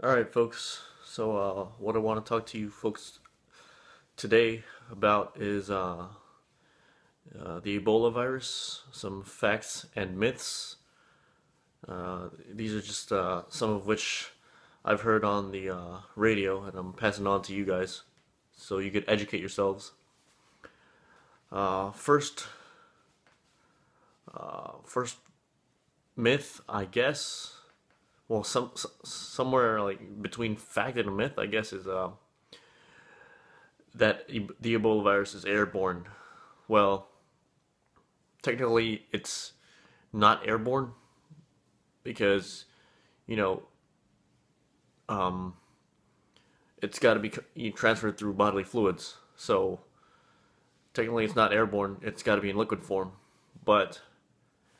Alright, folks. So, what I want to talk to you folks today about is the Ebola virus, some facts and myths. These are just some of which I've heard on the radio, and I'm passing on to you guys so you could educate yourselves. First, first myth, I guess. Well, somewhere like between fact and a myth, I guess, is that the Ebola virus is airborne. Well, technically, it's not airborne because you know um, it's got to be transferred through bodily fluids. So technically, it's not airborne. It's got to be in liquid form. But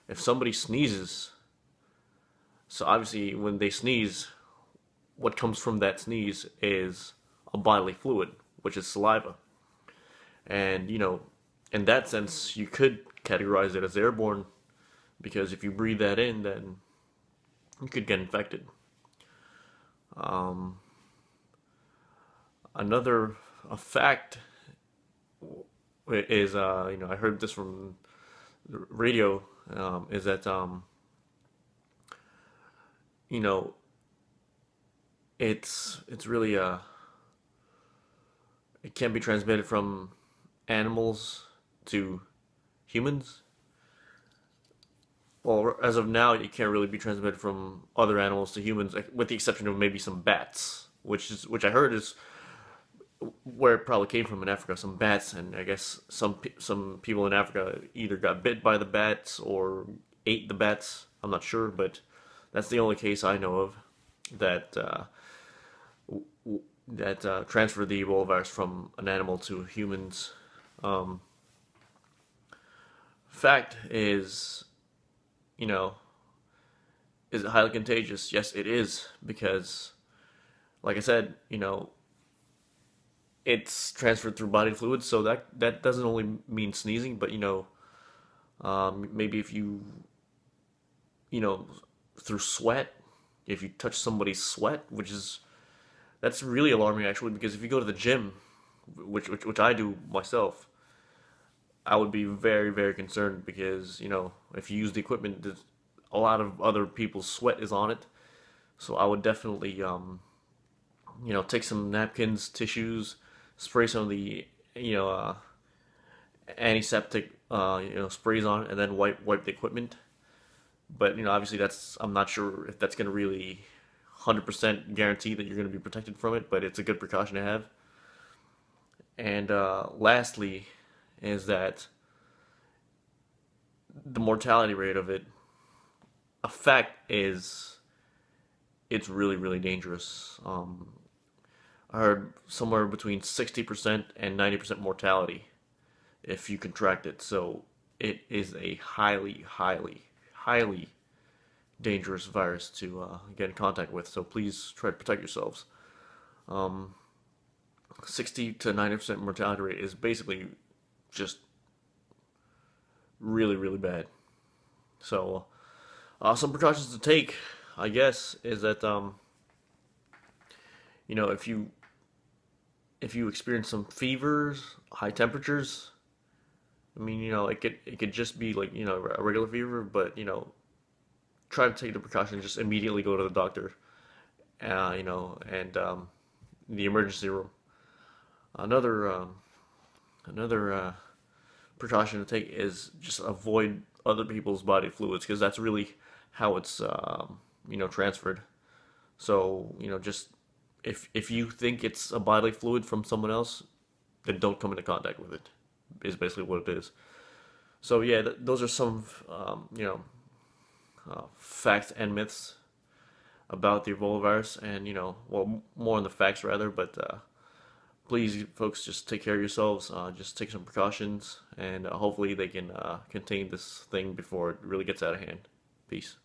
if somebody sneezes, so obviously when they sneeze, what comes from that sneeze is a bodily fluid, which is saliva. And in that sense, you could categorize it as airborne because if you breathe that in, then you could get infected. Um, another a fact is I heard this from the radio, is that you know it's really it can be transmitted from animals to humans. Well, as of now, it can't really be transmitted from other animals to humans, with the exception of maybe some bats, which I heard is where it probably came from in Africa. Some bats, and I guess some people in Africa either got bit by the bats or ate the bats. I'm not sure, but that's the only case I know of that transferred the Ebola virus from an animal to humans. Um, Fact is, you know, is it highly contagious? Yes, it is, because, like I said, it's transferred through body fluids, so that doesn't only mean sneezing, but maybe if you know, through sweat, if you touch somebody's sweat, that's really alarming actually, because if you go to the gym, which I do myself, I would be very, very concerned because, if you use the equipment, a lot of other people's sweat is on it. So I would definitely, take some napkins, tissues, spray some of the, you know, uh, antiseptic, sprays on it, and then wipe the equipment. But, obviously I'm not sure if that's going to really 100% guarantee that you're going to be protected from it, but it's a good precaution to have. And lastly, is that the mortality rate of it, a fact is it's really, really dangerous. I heard somewhere between 60% and 90% mortality if you contract it. So it is a highly, highly, highly dangerous virus to get in contact with. So please try to protect yourselves. Um, 60 to 90% mortality rate is basically just really, really bad. So, some precautions to take, I guess, is that if you experience some fevers, high temperatures, I mean, it could just be like a regular fever, but try to take the precaution, just immediately go to the doctor, and the emergency room. Another precaution to take is just avoid other people's body fluids, because that's really how it's transferred. So just if you think it's a bodily fluid from someone else, then don't come into contact with it. Is basically what it is. So yeah, those are some facts and myths about the Ebola virus, and well, more on the facts rather, but please, folks, just take care of yourselves. Just take some precautions, and hopefully they can contain this thing before it really gets out of hand. Peace.